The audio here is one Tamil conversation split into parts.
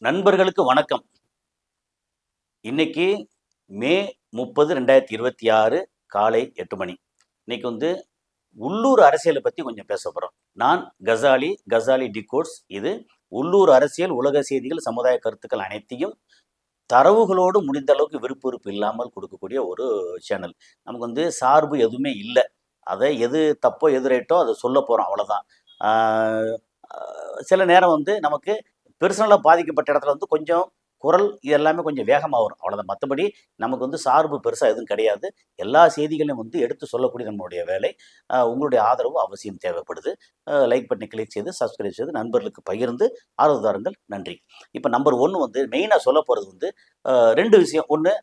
நண்பர்களுக்கு வணக்கம். இன்னைக்கு மே 30, 2026 காலை 8 மணி. இன்னைக்கு உள்ளூர் அரசியலை பத்தி கொஞ்சம் பேச போறோம். நான் கசாலி டிகோட்ஸ். இது உள்ளூர் அரசியல், உலக செய்திகள், சமுதாய கருத்துக்கள் அனைத்தையும் தரவுகளோடு முடிந்த அளவுக்கு விருப்பு இல்லாமல் கொடுக்கக்கூடிய ஒரு சேனல். நமக்கு சார்பு எதுவுமே இல்லை. அதை எது தப்போ எது ரைட்டோ அதை சொல்ல போறோம், அவ்வளவுதான். சில நேரம் நமக்கு பெர்சனலாக பாதிக்கப்பட்ட இடத்துல கொஞ்சம் குரல் இது எல்லாமே கொஞ்சம் வேகமாக வரும், அவ்வளோதான். மற்றபடி நமக்கு சார்பு பெருசாக எதுவும் கிடையாது. எல்லா செய்திகளையும் எடுத்து சொல்லக்கூடிய நம்மளுடைய வேலை. உங்களுடைய ஆதரவு அவசியம் தேவைப்படுது. லைக் பண்ணி கிளிக் செய்து சப்ஸ்கிரைப் செய்து நண்பர்களுக்கு பகிர்ந்து ஆதரவு தாருங்கள். நன்றி. இப்போ நம்பர் 1 மெயினாக சொல்ல போகிறது 2 விஷயம். ஒன்று,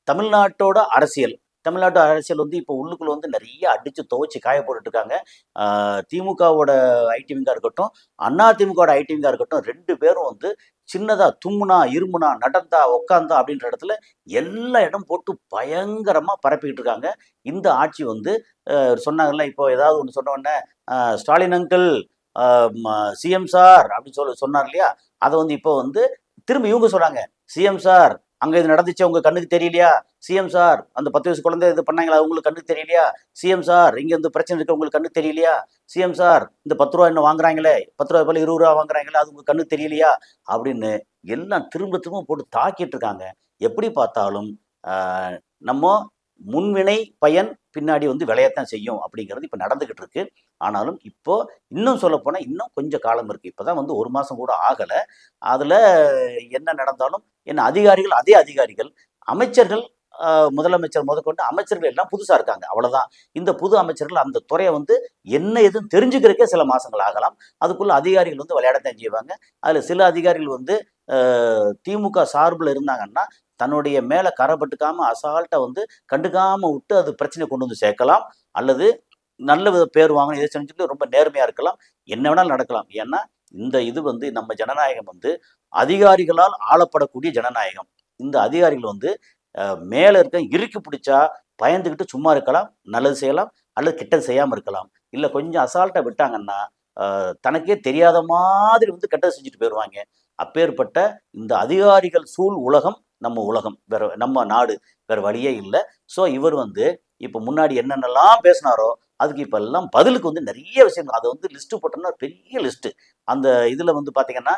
தமிழ்நாட்டோட அரசியல். தமிழ்நாட்டு அரசியல் இப்போ உள்ளுக்குள்ள நிறைய அடிச்சு துவைச்சு காய போட்டுட்டு இருக்காங்க. திமுகவோட ஐடிவிங்கா இருக்கட்டும், அண்ணா திமுகவோட ஐடிவிங்கா இருக்கட்டும், 2 பேரும் சின்னதா தும்முனா இருமுனா நடந்தா உக்காந்தா அப்படின்ற இடத்துல எல்லா இடம் போட்டு பயங்கரமா பரப்பிக்கிட்டு இருக்காங்க. இந்த ஆட்சி சொன்னாங்கல்ல, இப்போ ஏதாவது ஒன்று சொன்ன உடனே ஸ்டாலின் அங்கிள், சிஎம் சார் அப்படின்னு சொன்னார் இல்லையா, அதை இப்போ திரும்ப இவங்க சொல்றாங்க, சிஎம் சார் அங்க இது நடந்துச்சு உங்க கண்ணுக்கு தெரியலையா, சிஎம் சார் அந்த 10 வயசு குழந்தை இது பண்ணாங்களா உங்களுக்கு கண்ணுக்கு தெரியலையா, சிஎம் சார் இங்க பிரச்சனை இருக்கு உங்களுக்கு கண்ணுக்கு தெரியலையா, சிஎம் சார் இந்த 10 ரூபா இன்னும் வாங்குறாங்களே, 10 ரூபாய் போல 20 ரூபா வாங்குறாங்களே, அது உங்க கண்ணுக்கு தெரியலையா அப்படின்னு எல்லாம் திரும்ப திரும்ப போட்டு தாக்கிட்டு இருக்காங்க. எப்படி பார்த்தாலும் நம்ம முன்வினை பயன் பின்னாடி விளையத்தான் செய்யும் அப்படிங்கிறது இப்போ நடந்துகிட்டு இருக்கு. ஆனாலும் இப்போ இன்னும் சொல்ல போனா இன்னும் கொஞ்சம் காலம் இருக்கு. இப்பதான் 1 மாசம் கூட ஆகல. அதுல என்ன நடந்தாலும் என்ன அதிகாரிகள், அதே அதிகாரிகள், அமைச்சர்கள், முதலமைச்சர் முதற்கொண்டு அமைச்சர்கள் எல்லாம் புதுசா இருக்காங்க, அவ்வளவுதான். இந்த புது அமைச்சர்கள் அந்த துறையை என்ன எதுன்னு தெரிஞ்சுக்கிறதுக்கே சில மாசங்கள் ஆகலாம். அதுக்குள்ள அதிகாரிகள் விளையாடத்தான் செய்வாங்க. அதுல சில அதிகாரிகள் திமுக சார்பில் இருந்தாங்கன்னா தன்னுடைய மேல கரைப்பட்டுக்காம அசால்ட்டா கண்டுக்காம விட்டு அது பிரச்சனை கொண்டு சேர்க்கலாம். அல்லது நல்ல பேர் வாங்கணும் இதை செஞ்சுட்டு ரொம்ப நேர்மையா இருக்கலாம். என்ன வேணாலும் நடக்கலாம். ஏன்னா இந்த இது நம்ம ஜனநாயகம் அதிகாரிகளால் ஆளப்படக்கூடிய ஜனநாயகம். இந்த அதிகாரிகள் மேல இருக்க இறுக்கி பிடிச்சா பயந்துக்கிட்டு சும்மா இருக்கலாம், நல்லது செய்யலாம், அல்லது கெட்டது செய்யாம இருக்கலாம். இல்ல கொஞ்சம் அசால்ட்டா விட்டாங்கன்னா தனக்கே தெரியாத மாதிரி கெட்டது செஞ்சுட்டு போயிடுவாங்க. அப்பேற்பட்ட இந்த அதிகாரிகள் சூழ் உலகம் நம்ம உலகம், வேற நம்ம நாடு, வேற வழியே இல்லை. ஸோ இவர் இப்போ முன்னாடி என்னென்னலாம் பேசினாரோ அதுக்கு இப்போ எல்லாம் பதிலுக்கு நிறைய விஷயங்கள் அதை லிஸ்ட்டு போட்டோம்னா பெரிய லிஸ்ட்டு. அந்த இதில் பார்த்தீங்கன்னா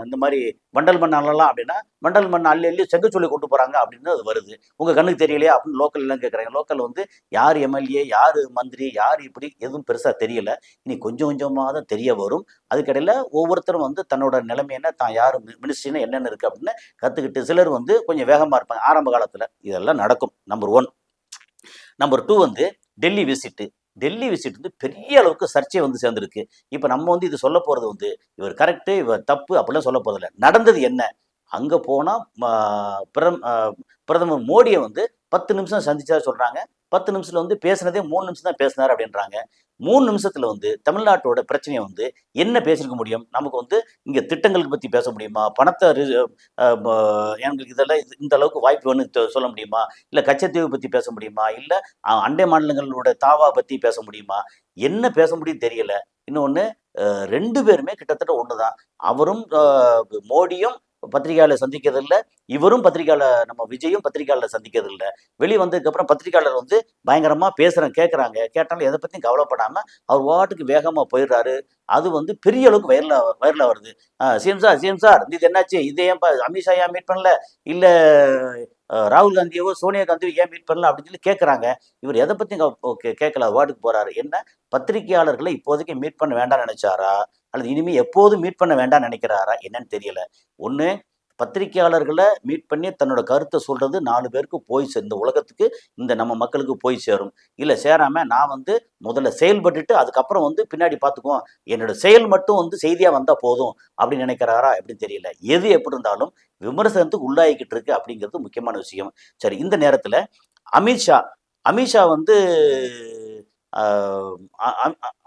இந்த மாதிரி வண்டல் மண் அள்ளலாம் அப்படின்னா வண்டல் மண் அள்ளி செங்கச்சொல்லி கொண்டு போகிறாங்க அப்படின்னு அது வருது. உங்கள் கண்ணுக்கு தெரியலையா அப்படின்னு லோக்கல் எல்லாம் கேட்குறாங்க. லோக்கல் யார் எம்எல்ஏ, யார் மந்திரி, யார் இப்படி எதுவும் பெருசாக தெரியல. இனி கொஞ்சம் கொஞ்சமாக தான் தெரிய வரும். அதுக்கடையில் ஒவ்வொருத்தரும் தன்னோட நிலைமை என்ன, தான் யார் மினிஸ்ட்ரின்னு என்னென்ன இருக்குது அப்படின்னு கற்றுக்கிட்டு சிலர் கொஞ்சம் வேகமாக இருப்பாங்க ஆரம்ப காலத்தில். இதெல்லாம் நடக்கும். Number 1. Number 2 Delhi visit. Delhi visit பெரிய அளவுக்கு சர்ச்சை சேர்ந்துருக்கு. இப்போ நம்ம இது சொல்ல போகிறது இவர் கரெக்டு இவர் தப்பு அப்படிலாம் சொல்ல போறதில்லை. நடந்தது என்ன, அங்கே போனால் பிரதமர் மோடியை 10 நிமிஷம் சந்திச்சா சொல்கிறாங்க. 10 நிமிஷத்தில் பேசுனதே 3 நிமிஷம் தான் பேசினார் அப்படின்றாங்க. 3 நிமிஷத்தில் தமிழ்நாட்டோட பிரச்சனையை என்ன பேசிருக்க முடியும்? நமக்கு இங்கே திட்டங்களுக்கு பற்றி பேச முடியுமா? பணத்தை எங்களுக்கு இதெல்லாம் இந்த அளவுக்கு வாய்ப்பு வேணும்னு சொல்ல முடியுமா? இல்லை கச்சத்தீவு பற்றி பேச முடியுமா? இல்லை அண்டை மாநிலங்களோட தாவா பற்றி பேச முடியுமா? என்ன பேச முடியும் தெரியல. இன்னொன்று, 2 பேருமே கிட்டத்தட்ட ஒன்று தான். அவரும் மோடியும் பத்திரிகையாளர் சந்திக்கிறது இல்லை, இவரும் பத்திரிகையாளர் நம்ம விஜயும் பத்திரிகையாளர் சந்திக்கிறது இல்லை. வெளியே வந்ததுக்கப்புறம் பத்திரிகையாளர் பயங்கரமா கேட்குறாங்க. கேட்டாலும் எதை பற்றியும் கவலைப்படாம அவர் வாட்டுக்கு வேகமாக போயிடுறாரு. அது பெரிய அளவுக்கு வைரலாக வருது. சிஎம் சார் இது என்னாச்சு, இதை ஏன் அமித்ஷா ஏன் மீட் பண்ணல, இல்லை ராகுல் காந்தியவோ சோனியா காந்தியோ ஏன் மீட் பண்ணல அப்படின்னு சொல்லி கேட்குறாங்க. இவர் எதை பற்றியும் கேட்கல, வார்டுக்கு போறாரு. என்ன, பத்திரிகையாளர்களை இப்போதைக்கு மீட் பண்ண வேண்டாம்னு நினைச்சாரா, அல்லது இனிமே எப்போதும் மீட் பண்ண வேண்டாம்னு நினைக்கிறாரா என்னன்னு தெரியல. ஒன்று, பத்திரிகையாளர்களை மீட் பண்ணி தன்னோட கருத்தை சொல்றது 4 பேருக்கு போய் இந்த உலகத்துக்கு, இந்த நம்ம மக்களுக்கு போய் சேரும். இல்லை சேராம நான் முதல்ல செயல்பட்டுட்டு அதுக்கப்புறம் பின்னாடி பார்த்துக்குவோம், என்னோட செயல் மட்டும் செய்தியா வந்தா போதும் அப்படின்னு நினைக்கிறாரா எப்படின்னு தெரியல. எது எப்படி இருந்தாலும் விமர்சனத்துக்கு உள்ளாகிக்கிட்டு இருக்கு அப்படிங்கிறது முக்கியமான விஷயம். சரி, இந்த நேரத்தில் அமித்ஷா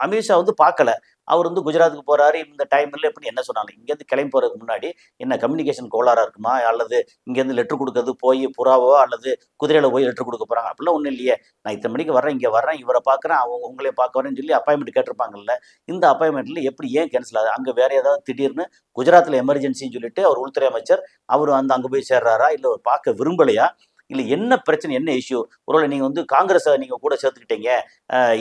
அமித்ஷா வந்து பார்க்கல. அவர் வந்து குஜராத்துக்கு போறாரு, இந்த டைம்ல எப்படி என்ன சொன்னாங்க? இங்கேருந்து கிளம்பி போறதுக்கு முன்னாடி என்ன கம்யூனிகேஷன் கோளாறா இருக்குமா? அல்லது இங்கேருந்து லெட்டர் குடுக்கறது போய் புறாவோ அல்லது குதிரையில போய் லெட்டர் குடுக்க போறாங்க. அப்படிலாம் ஒண்ணும் இல்லையே. நான் இத்தன மணிக்கு வர்றேன், இங்க வர்றேன், இவர பார்க்குறேன், அவங்க உங்களையும் பார்க்க வரேன்னு சொல்லி அப்பாயின்மென்ட் கேட்டிருப்பாங்கல்ல. இந்த அப்பாயின்மென்ட்ல எப்படி ஏன் கேன்சல் ஆகுது? அங்க வேற ஏதாவது திடீர்னு குஜராத்ல எமர்ஜென்சின்னு சொல்லிட்டு அவர் உள்துறை அமைச்சர் அவரு அங்க போய் சேர்றாரா? இல்ல அவர் பார்க்க விரும்பலையா? இல்ல என்ன பிரச்சனை? என்ன இஷ்யூ? ஒருவேளை நீங்க வந்து காங்கிரஸ நீங்க கூட சேர்த்துக்கிட்டீங்க.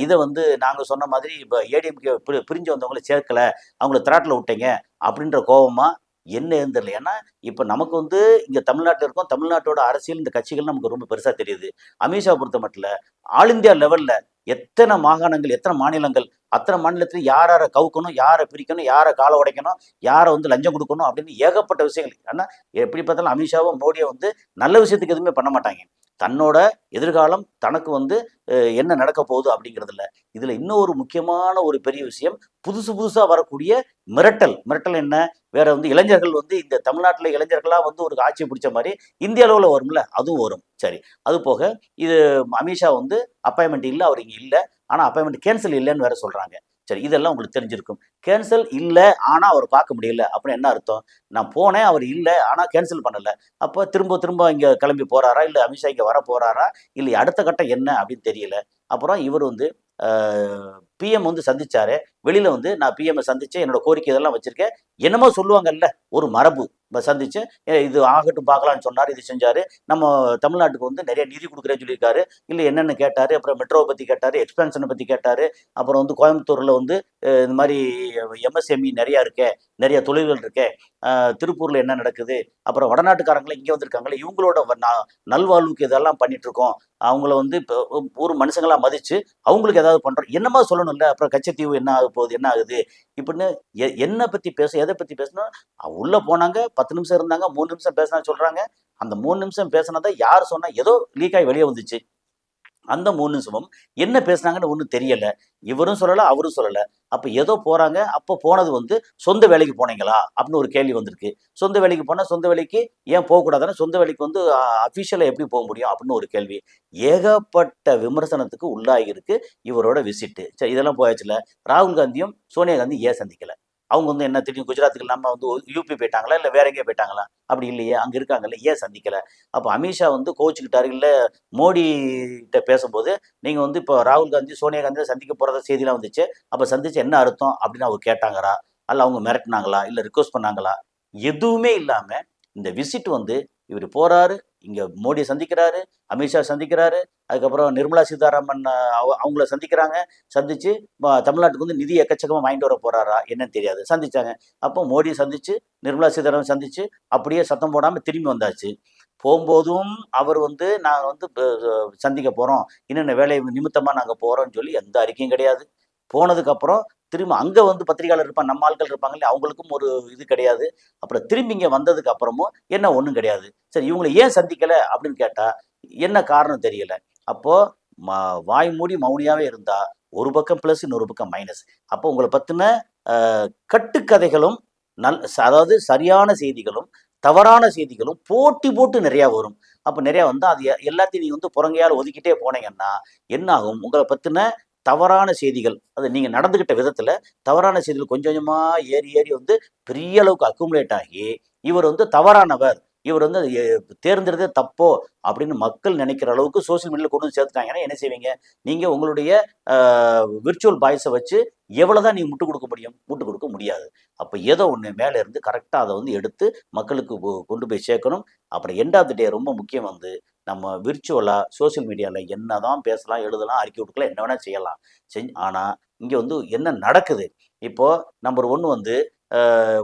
இத வந்து நாங்க சொன்ன மாதிரி இப்ப ஏடிஎம்கே பிரிஞ்சு வந்தவங்கள சேர்க்கல. அவங்கள திராட்ல விட்டீங்க. அப்படின்ற கோவமா? என்ன ஏதுன்னு தெரியல. ஏன்னா, இப்ப நமக்கு வந்து இங்க தமிழ்நாட்டுல இருக்கோம். தமிழ்நாட்டோட அரசியல் இந்த கட்சிகள் நமக்கு ரொம்ப பெருசா தெரியுது. அமித்ஷா பொறுத்த மட்டும் ஆல் இந்தியா லெவல்ல எத்தன மாகாணங்கள், எத்தன மாநிலங்கள், அத்தன மாநிலத்தில யார கவுக்கணும், யார பிரிக்கணும், யார கால உடைக்கணும், யார வந்து லஞ்சம் குடுக்கணும் அப்படின்னு ஏகப்பட்ட விஷயங்கள். ஆனா, எப்படி பார்த்தாலும் அமித்ஷாவோ, மோடியோ வந்து நல்ல விஷயத்துக்கு எதுவுமே பண்ண மாட்டாங்க. தன்னோட எதிர்காலம் தனக்கு வந்து என்ன நடக்க போகுது அப்படிங்கிறதுல. இதுல இன்னும் ஒரு முக்கியமான ஒரு பெரிய விஷயம், புதுசு புதுசா வரக்கூடிய மிரட்டல். மிரட்டல் என்ன? வேற வந்து இளைஞர்கள் வந்து இந்த தமிழ்நாட்டுல இளைஞர்களா வந்து ஒரு ஆட்சிய பிடிச்ச மாரி இந்திய அளவுல வரும்ல, அதுவும் வரும். சரி. அது போக இது அமித்ஷா வந்து அப்பாயின்மென்ட் இல்ல, அவர் இங்க இல்ல. ஆனா அப்பாயின்மென்ட் கேன்சல் இல்லன்னு வேற சொல்றாங்க. சரி, இதெல்லாம் உங்களுக்கு தெரிஞ்சிருக்கும். கேன்சல் இல்ல, ஆனா அவர பார்க்க முடியல. அப்படின்னா என்ன அர்த்தம்? நான் போனேன், அவர் இல்ல, ஆனா கேன்சல் பண்ணல. அப்ப திரும்ப திரும்ப இங்க கிளம்பி போறாரா? இல்ல அமித்ஷா இங்க வர போறாரா? இல்ல அடுத்த கட்டம் என்ன அப்படின்னு தெரியல. அப்புறம் இவர் வந்து பிஎம் வந்து சந்திச்சாரு. வெளியில வந்து நான் பிஎம்ம சந்திச்சேன். என்னோட கோரிக்கை இதெல்லாம் வச்சிருக்கேன். என்னமோ சொல்லுவாங்கல்ல, ஒரு மரபு. சந்திச்சு இது ஆகட்டும் பார்க்கலாம்னு சொன்னாரு. இது செஞ்சாரு. நம்ம தமிழ்நாட்டுக்கு வந்து நிறைய நிதி குடுக்குறேன்னு சொல்லியிருக்காரு. இல்ல என்னன்னு கேட்டாரு. அப்புறம் மெட்ரோவ பத்தி கேட்டாரு. எக்ஸ்பான்ஷன பத்தி கேட்டாரு. அப்புறம் வந்து கோயம்புத்தூர்ல வந்து இந்த மாரி எம்எஸ்எம்இ நிறைய இருக்கே. நிறைய தொழில்கள் இருக்கே. திருப்பூர்ல என்ன நடக்குது? அப்புறம் வடநாட்டுக்காரங்கள இங்க வந்திருக்காங்கல்ல, இவங்களோட நல்வாழ்வுக்கு இதெல்லாம் பண்ணிட்டு இருக்கோம். அவங்கள வந்து இப்ப ஒரு மனுஷங்களா மதிச்சு, அவங்களுக்கு ஏதாவது பண்றோம். என்னமா சொல்லணும்ல. அப்புறம் கச்சத்தீவு என்ன ஆகப் போகுது? என்ன ஆகுது? இப்படின்னு என்ன பத்தி பேச எத பத்தி பேசணும்? உள்ள போனாங்க, 10 நிமிஷம் இருந்தாங்க, 3 நிமிஷம் பேசினா சொல்றாங்க. அந்த 3 நிமிஷம் பேசினத யார் சொன்னா? ஏதோ லீக் ஆயி வெளிய வந்துச்சு. அந்த 3 நிமிஷமும் என்ன பேசுனாங்கன்னு ஒண்ணும் தெரியல. இவரும் சொல்லல, அவரும் சொல்லல. அப்ப ஏதோ போறாங்க. அப்ப போனது வந்து சொந்த வேலைக்கு போனீங்களா? அப்படின்னு ஒரு கேள்வி வந்திருக்கு. சொந்த வேலைக்கு போனா, சொந்த வேலைக்கு ஏன் போகக்கூடாதுன்னா, சொந்த வேலைக்கு வந்து அஃபிஷியலா எப்படி போ முடியும்? அப்படின்னு ஒரு கேள்வி. ஏகப்பட்ட விமர்சனத்துக்கு உள்ளாகியிருக்கு இவரோட விசிட்டு. சரி, இதெல்லாம் போயாச்சுல்ல. ராகுல் காந்தியும், சோனியா காந்தியும் ஏன் சந்திக்கல? அவங்க வந்து என்ன திடீர்னு குஜராத்துக்கு இல்லாம வந்து யுபி போயிட்டாங்களா? இல்ல வேற எங்கேயோ போயிட்டாங்களா? அப்படி இல்லையே. அங்க இருக்காங்கல்ல. ஏன் சந்திக்கல? அப்ப அமித்ஷா வந்து கோவிச்சுக்கிட்டாரு. இல்ல மோடி கிட்ட பேசும்போது, நீங்க வந்து இப்போ ராகுல் காந்தி, சோனியா காந்திய சந்திக்க போறதா செய்திலாம் வந்துச்சு. அப்ப சந்திச்சு என்ன அர்த்தம்? அப்படின்னு அவங்க கேட்டாங்களா? அல்ல அவங்க மிரட்டுனாங்களா? இல்ல ரிக்வெஸ்ட் பண்ணாங்களா? எதுவுமே இல்லாம இந்த விசிட் வந்து இவரு போறாரு, இங்க மோடிய சந்திக்கிறாரு, அமித்ஷா சந்திக்கிறாரு, அதுக்கப்புறம் நிர்மலா சீதாராமன் அவங்கள சந்திக்கிறாங்க. சந்திச்சு தமிழ்நாட்டுக்கு வந்து நிதி எக்கச்சக்கமா வாங்கிட்டு வர போறாரா? என்னன்னு தெரியாது. சந்திச்சாங்க. அப்போ மோடிய சந்திச்சு, நிர்மலா சீதாராமன் சந்திச்சு, அப்படியே சத்தம் போடாம திரும்பி வந்தாச்சு. போம்போதும் அவர் வந்து நாங்க வந்து சந்திக்க போறோம். இன்னென்ன வேலை நிமித்தமா நாங்க போறோம்ன்னு சொல்லி எந்த அறிக்கையும் கிடையாது. போனதுக்கு அப்புறம் திரும்ப அங்க வந்து பத்திரிகையாளர் இருப்பாங்க. நம்ம ஆட்கள் இருப்பாங்க இல்லையா? அவங்களுக்கும் ஒரு இது கிடையாது. அப்புறம் திரும்பி இங்க வந்ததுக்கு அப்புறமும் என்ன ஒண்ணும் கிடையாது. சரி, இவங்கள ஏன் சந்திக்கல அப்படின்னு கேட்டா, என்ன காரணம் தெரியல. அப்போ ம வாய் மூடி மௌனியாவே இருந்தா, ஒரு பக்கம் பிளஸ், இன்னொரு பக்கம் மைனஸ். அப்போ உங்கள பத்தின அ கட்டுக்கதைகளும், அதாவது சரியான செய்திகளும், தவறான செய்திகளும் போட்டி போட்டு நிறையா வரும். அப்ப நிறையா வந்தா அது எல்லாத்தையும் நீங்க வந்து புறங்கையால ஒதுக்கிட்டே போனீங்கன்னா, என்ன ஆகும்? உங்கள பத்தின தவறான செய்திகள், அது நீங்க நடந்துகிட்ட விதத்துல தவறான செய்திகள் கொஞ்சம் கொஞ்சமா ஏறி ஏறி வந்து பெரிய அளவுக்கு அக்குமுலேட் ஆகி, இவர் வந்து தவறானவர், இவர் வந்து தேர்ந்தெடுத்தது தப்போ அப்படின்னு மக்கள் நினைக்கிற அளவுக்கு சோசியல் மீடியால கொண்டு வந்து சேர்த்துட்டாங்கன்னா என்ன செய்வீங்க? நீங்க உங்களுடைய அ விர்ச்சுவல் பாய்ஸ வச்சு எவ்வளவுதான் நீங்க முட்டு குடுக்க முடியும்? முட்டு குடுக்க முடியாது. அப்ப ஏதோ ஒண்ணு மேல இருந்து கரெக்ட்டா அத வந்து எடுத்து மக்களுக்கு கொண்டு போய் சேர்க்கணும். அப்புறம் எண்ட் ஆஃப் தி டே ரொம்ப முக்கியம் வந்து, நம்ம விர்ச்சுவலா சோசியல் மீடியால என்னதான் பேசலாம், எழுதலாம், அறிக்கை விட்டுக்கலாம், என்ன வேணா செய்யலாம். ஆனா, இங்க வந்து என்ன நடக்குது? இப்போ நம்பர் 1 வந்து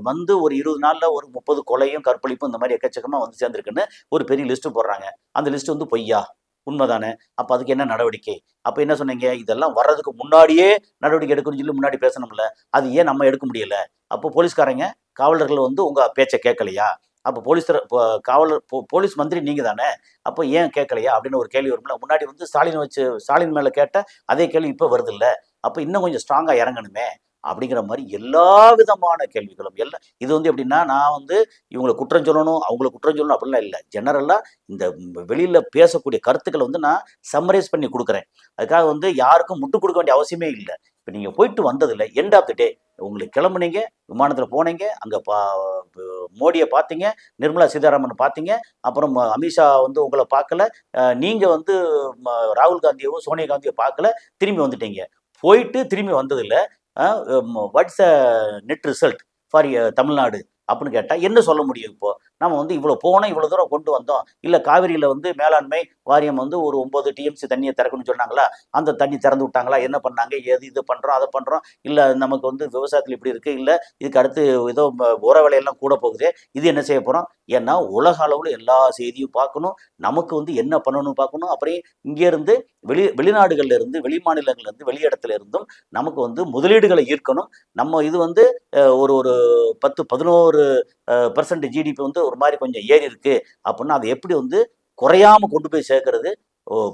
வந்து ஒரு 20 நாள்ல ஒரு 30 கொலையும், கற்பழிப்பும் இந்த மாரி எக்கச்சக்கமா வந்து சேர்ந்திருக்குன்னு ஒரு பெரிய லிஸ்ட் போடுறாங்க. அந்த லிஸ்ட் வந்து பொய்யா? உண்மதானே? அப்ப அதுக்கு என்ன நடவடிக்கை? அப்ப என்ன சொன்னீங்க? இதெல்லாம் வர்றதுக்கு முன்னாடியே நடவடிக்கை எடுக்கணும்னு சொல்லி முன்னாடி பேசணும்ல. அது ஏன் நம்ம எடுக்க முடியல? அப்போ போலீஸ்காரங்க, காவலர்கள் வந்து உங்க பேச்ச கேட்கலையா? அப்ப போலீஸ் தர ப காவலர் போலீஸ் மந்திரி நீங்க தானே! அப்ப ஏன் கேட்கலையா? அப்படின்னு ஒரு கேள்வி வரும்ல. முன்னாடி வந்து ஸ்டாலின் மேல கேட்ட அதே கேள்வி இப்ப வருதுல்ல. அப்ப இன்னும் கொஞ்சம் ஸ்ட்ராங்கா இறங்கணுமே! அப்படிங்கிற மாதிரி எல்லா விதமான கேள்விகளும் இது வந்து எப்படின்னா, நான் வந்து இவங்களை குற்றம் சொல்லணும், அவங்கள குற்றம் சொல்லணும் அப்படிலாம் இல்லை. ஜெனரலாக இந்த வெளியில் பேசக்கூடிய கருத்துக்களை வந்து நான் சம்மரைஸ் பண்ணி கொடுக்குறேன். அதுக்காக வந்து யாருக்கும் முட்டு கொடுக்க வேண்டிய அவசியமே இல்லை. இப்போ நீங்கள் போயிட்டு வந்ததில்ல, எண்ட் ஆஃப் த டே உங்களுக்கு கிளம்புனீங்க, விமானத்தில் போனீங்க, அங்கே மோடியை பார்த்தீங்க, நிர்மலா சீதாராமன் பார்த்தீங்க, அப்புறம் அமித்ஷா வந்து உங்களை பார்க்கல, நீங்கள் வந்து ராகுல் காந்தியோ சோனியா காந்தியோ பார்க்கல, திரும்பி வந்துட்டீங்க. போயிட்டு திரும்பி வந்ததில்லை. What's a net result for Tamil Nadu அப்படின்னு கேட்டால் என்ன சொல்ல முடியும்? இப்போ நம்ம வந்து இவ்வளோ போனோம், இவ்வளோ தூரம் கொண்டு வந்தோம், இல்லை காவிரியில் வந்து மேலாண்மை வாரியம் வந்து ஒரு 9 டிஎம்சி தண்ணியை திறக்கணும்னு சொன்னாங்களா, அந்த தண்ணி திறந்து விட்டாங்களா, என்ன பண்ணாங்க, ஏது இது பண்ணுறோம் அதை பண்ணுறோம், இல்லை நமக்கு வந்து விவசாயத்தில் இப்படி இருக்குது, இல்லை இதுக்கு அடுத்து ஏதோ உர விலையெல்லாம் கூட போகுது, இது என்ன செய்ய போகிறோம்? ஏன்னா உலக அளவில் எல்லா செய்தியும் பார்க்கணும், நமக்கு வந்து என்ன பண்ணணும்னு பார்க்கணும். அப்புறம் இங்கேருந்து வெளிநாடுகள்ல இருந்து, வெளி மாநிலங்கள்ல இருந்து, வெளி இடத்துல இருந்தும் நமக்கு வந்து முதலீடுகளை ஈர்க்கணும். நம்ம இது வந்து ஒரு ஒரு 10-11% ஜிடிபி வந்து ஒரு மாதிரி கொஞ்சம் ஏறி இருக்கு அப்படின்னா அதை எப்படி வந்து குறையாம கொண்டு போய் சேர்க்கறது,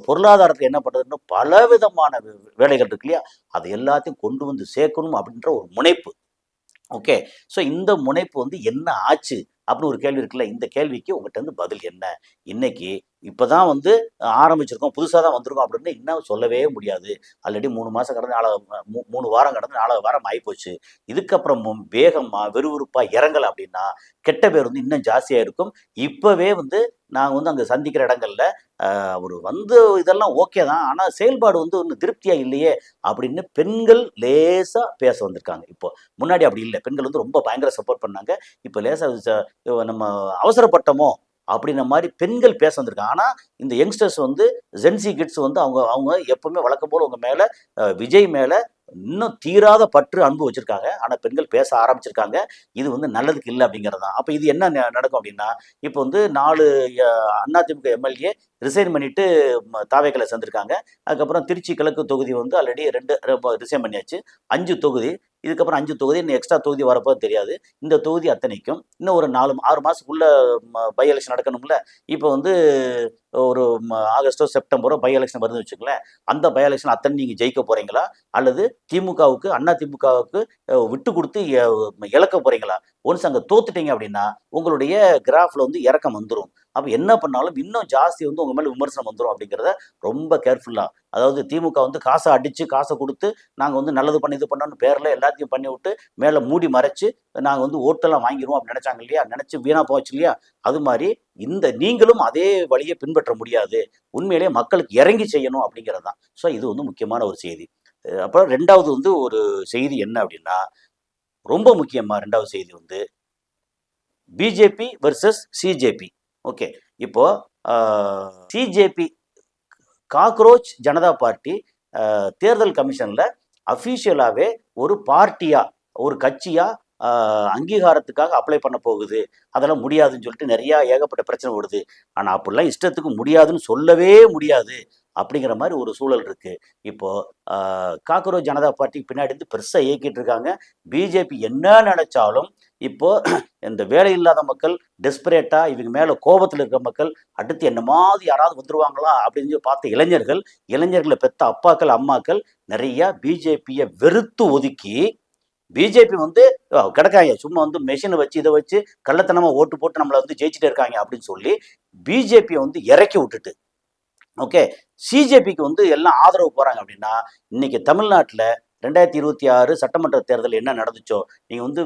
பொருளாதாரத்துக்கு என்ன பண்றதுன்னு பல விதமான வேலைகள் இருக்கு இல்லையா, அது எல்லாத்தையும் கொண்டு வந்து சேர்க்கணும் அப்படின்ற ஒரு முனைப்பு. ஓகே, ஸோ இந்த முனைப்பு வந்து என்ன ஆச்சு அப்படின்னு ஒரு கேள்வி இருக்குல்ல, இந்த கேள்விக்கு உங்கள்கிட்ட இருந்து பதில் என்ன? இன்னைக்கு இப்போதான் வந்து ஆரம்பிச்சிருக்கோம், புதுசாக தான் வந்திருக்கோம் அப்படின்னு இன்னும் சொல்லவே முடியாது. ஆல்ரெடி 3 மாதம் கடந்து 3 வாரம் கடந்து 4 வாரம் ஆகிப்போச்சு. இதுக்கப்புறமும் வேகமாக விறுவிறுப்பாக இறங்கலை அப்படின்னா கெட்ட பேர் வந்து இன்னும் ஜாஸ்தியாக இருக்கும். இப்போவே வந்து நாங்கள் வந்து அங்கே சந்திக்கிற இடங்கள்ல அவர் வந்து இதெல்லாம் ஓகே தான், ஆனால் செயல்பாடு வந்து ஒன்றும் திருப்தியாக இல்லையே அப்படின்னு பெண்கள் லேசாக பேச வந்திருக்காங்க. இப்போ முன்னாடி அப்படி இல்லை, பெண்கள் வந்து ரொம்ப பயங்கர சப்போர்ட் பண்ணாங்க. இப்போ லேசாக நம்ம அவசரப்பட்டோமோ அப்படின்ற மாதிரி பெண்கள் பேச வந்திருக்காங்க. ஆனால் இந்த யங்ஸ்டர்ஸ் வந்து ஜென்சி கிட்ஸ் வந்து அவங்க அவங்க எப்பவுமே வழக்கம் போல் உங்க மேலே விஜய் மேலே இன்னும் தீராத பற்று அன்பு வச்சிருக்காங்க. ஆனால் பெண்கள் பேச ஆரம்பிச்சிருக்காங்க. இது வந்து நல்லதுக்கு இல்லை அப்படிங்கிறது தான். அப்போ இது என்ன நடக்கும் அப்படின்னா, இப்போ வந்து 4 அதிமுக எம்எல்ஏ ரிசைன் பண்ணிட்டு தாவேக்களை சேர்ந்திருக்காங்க. அதுக்கப்புறம் திருச்சி கிழக்கு தொகுதி வந்து ஆல்ரெடி 2 ரிசைன் பண்ணியாச்சு. 5 தொகுதி, இதுக்கப்புறம் 5 தொகுதி, இன்னும் எக்ஸ்ட்ரா தொகுதி வரப்போ தெரியாது. இந்த தொகுதி அத்தனைக்கும் இன்னும் ஒரு 4-6 மாதத்துக்குள்ள பை எலெக்ஷன் நடக்கணும்ல. இப்போ வந்து ஒரு ஆகஸ்டோ செப்டம்பரோ பை எலெக்ஷன் வருதுன்னு வச்சுக்கலேன். அந்த பை எலெக்ஷன் அத்தனை நீங்கள் ஜெயிக்க போறீங்களா, அல்லது திமுகவுக்கு அதிமுகவுக்கு விட்டு கொடுத்து இழக்க போறீங்களா? ஒன்ஸ் அங்கே தோத்துட்டீங்க அப்படின்னா உங்களுடைய கிராஃப்ல வந்து இறக்கம் வந்துடும். அப்போ என்ன பண்ணாலும் இன்னும் ஜாஸ்தி வந்து உங்க மேலே விமர்சனம் வந்துடும் அப்படிங்கிறத ரொம்ப கேர்ஃபுல்லா, அதாவது திமுக வந்து காசை அடிச்சு காசை கொடுத்து நாங்கள் வந்து நல்லது பண்ணி இது பண்ணோன்னு பேரில் எல்லாத்தையும் பண்ணி விட்டு மேலே மூடி மறைச்சு நாங்கள் வந்து ஓட்டெல்லாம் வாங்கிடுவோம் அப்படின்னு நினைச்சாங்க இல்லையா, நினைச்சு வீணா போச்சு இல்லையா. அது மாதிரி நீங்களும் அதே வழியை பின்பற்ற முடியாது. உண்மையிலேயே மக்களுக்கு இறங்கி செய்யணும் அப்படிங்கிறது தான். ஸோ இது வந்து முக்கியமான ஒரு செய்தி. அப்புறம் 2வது வந்து ஒரு செய்தி என்ன அப்படின்னா, ரொம்ப முக்கியமா 2வது செய்தி வந்து பிஜேபி வெர்சஸ் சிஜேபி. ஓகே, இப்போ சிஜேபி காக்ரோச் ஜனதா பார்ட்டி தேர்தல் கமிஷன்ல அஃபீஷியலாகவே ஒரு பார்ட்டியா, ஒரு கட்சியா அங்கீகாரத்துக்காக அப்ளை பண்ண போகுது. அதெல்லாம் முடியாதுன்னு சொல்லிட்டு நிறையா ஏகப்பட்ட பிரச்சனை வருது. ஆனால் அப்படிலாம் இஷ்டத்துக்கு முடியாதுன்னு சொல்லவே முடியாது அப்படிங்கிற மாதிரி ஒரு சூழல் இருக்கு. இப்போ காக்ரோச் ஜனதா பார்ட்டிக்கு பின்னாடி இருந்து பெருசாக இயக்கிட்டு இருக்காங்க. பிஜேபி என்ன நினைச்சாலும் இப்போ இந்த வேலை இல்லாத மக்கள் டெஸ்பரேட்டா இவங்க மேல கோபத்தில் இருக்கிற மக்கள் அடுத்து என்ன மாதிரி யாராவது வந்துருவாங்களா அப்படின்னு பார்த்த இளைஞர்களை பெத்த அப்பாக்கள் அம்மாக்கள் நிறைய பிஜேபியை வெறுத்து ஒதுக்கி, பிஜேபி வந்து கிடக்காங்க சும்மா வந்து மெஷினை வச்சு இதை வச்சு கள்ளத்தனமா ஓட்டு போட்டு நம்மளை வந்து ஜெயிச்சுட்டே இருக்காங்க அப்படின்னு சொல்லி பிஜேபியை வந்து இறக்கி விட்டுட்டு, ஓகே, சிஜேபிக்கு வந்து எல்லாம் ஆதரவு போறாங்க. அப்படின்னா இன்னைக்கு தமிழ்நாட்டில் 2026 சட்டமன்ற தேர்தல் என்ன நடந்துச்சோ, நீங்கள் வந்து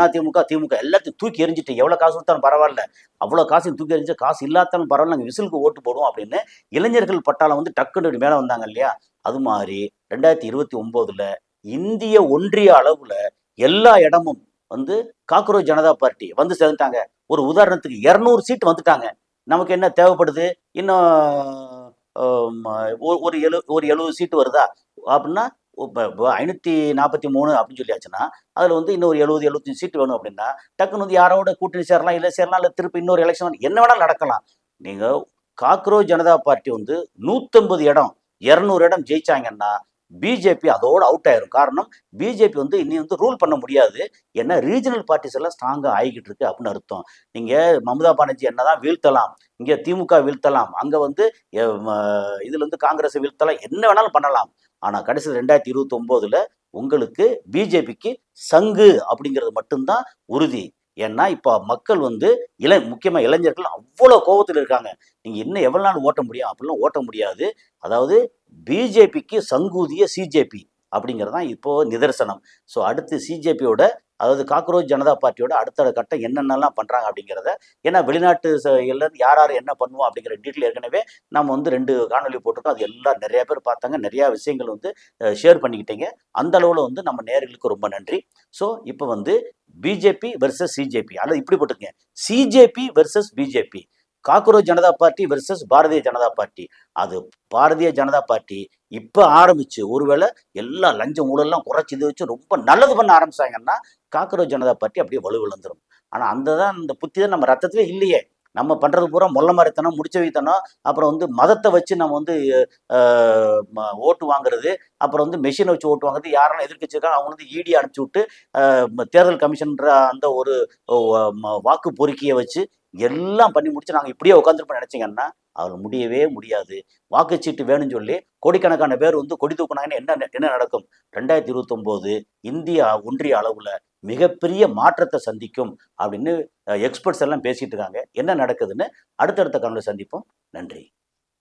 அதிமுக திமுக எல்லாத்தையும் தூக்கி எறிஞ்சிட்டு எவ்வளோ காசு கொடுத்தாலும் பரவாயில்ல, அவ்வளோ காசையும் தூக்கி எறிஞ்சு காசு இல்லாதாலும் பரவாயில்ல, நாங்கள் விசிலுக்கு ஓட்டு போடுவோம் அப்படின்னு இளைஞர்கள் பட்டாளம் வந்து டக்குன்னு மேலே வந்தாங்க இல்லையா. அது மாதிரி 2029 இந்திய ஒன்றிய அளவில் எல்லா இடமும் வந்து காக்ரோச் ஜனதா பார்ட்டி வந்து சேர்ந்துட்டாங்க. ஒரு உதாரணத்துக்கு 200 சீட் வந்துட்டாங்க. நமக்கு என்ன தேவைப்படுது? இன்னும் ஒரு 70 சீட்டு வருதா அப்படின்னா, இப்போ 543 அப்படின்னு சொல்லியாச்சுன்னா அதில் வந்து இன்னொரு 70-75 சீட்டு வேணும் அப்படின்னா டக்குன்னு வந்து யாரோட கூட்டணி சேரலாம், இல்லை திருப்பி இன்னொரு எலெக்ஷன் என்ன வேணாலும் நடக்கலாம். நீங்கள் காக்ரோச் ஜனதா பார்ட்டி வந்து 150 இடம் 200 இடம் ஜெயிச்சாங்கன்னா பிஜேபி அதோடு அவுட் ஆயிரும். காரணம், பிஜேபி வந்து இனி வந்து ரூல் பண்ண முடியாது. ஏன்னா ரீஜனல் பார்ட்டிஸ் எல்லாம் ஸ்ட்ராங்காக ஆகிக்கிட்டு இருக்கு அப்படின்னு அர்த்தம். நீங்கள் மம்தா பானர்ஜி என்னதான் வீழ்த்தலாம், இங்கே திமுக வீழ்த்தலாம், அங்கே வந்து இதில் வந்து காங்கிரஸை வீழ்த்தலாம், என்ன வேணாலும் பண்ணலாம். ஆனால் கடைசி 2029 உங்களுக்கு பிஜேபிக்கு சங்கு அப்படிங்கிறது மட்டும்தான் உறுதி. ஏன்னா இப்போ மக்கள் வந்து முக்கியமாக இளைஞர்கள் அவ்வளோ கோபத்தில் இருக்காங்க. நீங்கள் இன்னும் எவ்வளோ நாள் ஓட்ட முடியும்? அப்படிலாம் ஓட்ட முடியாது. அதாவது பிஜேபிக்கு சங்கூதிய சிஜேபி அப்படிங்கிறது தான் இப்போ நிதர்சனம். ஸோ அடுத்து சிஜேபியோட, அதாவது காக்ரோச் ஜனதா பார்ட்டியோட அடுத்த கட்டம் என்னென்னலாம் பண்ணுறாங்க அப்படிங்கிறத, ஏன்னா வெளிநாட்டு யார் யார் என்ன பண்ணுவோம் அப்படிங்கிற டீட்டெயில் ஏற்கனவே நம்ம வந்து 2 காணொலி போட்டிருக்கோம். அது எல்லாம் நிறைய பேர் பார்த்தாங்க. நிறையா விஷயங்கள் வந்து ஷேர் பண்ணிக்கிட்டீங்க. அந்த அளவில் வந்து நம்ம நேயர்களுக்கு ரொம்ப நன்றி. ஸோ இப்போ வந்து பிஜேபி வெர்சஸ் சிஜேபி, அல்லது இப்படி போட்டுக்கங்க, CJP versus BJP, cockroach Janata party versus Bharatiya Janata party. அது பாரதிய ஜனதா பார்ட்டி இப்போ ஆரம்பிச்சு ஒருவேளை எல்லா லஞ்சம் ஊழல்லாம் குறைச்சி இதை வச்சு ரொம்ப நல்லது பண்ண ஆரம்பிச்சாங்கன்னா காக்ரோச் ஜனதா பார்ட்டி அப்படியே வலுவிழந்துடும். ஆனால் அந்த புத்தி தான் நம்ம ரத்தத்திலே இல்லையே. நம்ம பண்ணுறது பூரா மொல்ல மாதிரித்தனம், முடிச்ச வைத்தனம், அப்புறம் வந்து மதத்தை வச்சு நம்ம வந்து ஓட்டு வாங்குறது, அப்புறம் வந்து மெஷினை வச்சு ஓட்டு வாங்குறது, யாரெல்லாம் எதிர்க்கட்சி இருக்காங்க அவங்க வந்து இடி அனுப்பிச்சி விட்டு தேர்தல் கமிஷன்ற அந்த ஒரு வாக்கு பொறுக்கியை வச்சு எல்லாம் பண்ணி முடிச்சு நாங்கள் இப்படியே உட்காந்துருப்போம் நினைச்சிங்கன்னா அவர் முடியவே முடியாது. வாக்குச்சீட்டு வேணும்னு சொல்லி கோடிக்கணக்கான பேர் வந்து கொடி தூக்குனாங்கன்னு என்ன நடக்கும்? 2029 இந்தியா ஒன்றிய அளவுல மிகப்பெரிய மாற்றத்தை சந்திக்கும் அப்படின்னு எக்ஸ்பர்ட்ஸ் எல்லாம் பேசிட்டு இருக்காங்க. என்ன நடக்குதுன்னு அடுத்தடுத்த காணொலியில் சந்திப்போம். நன்றி.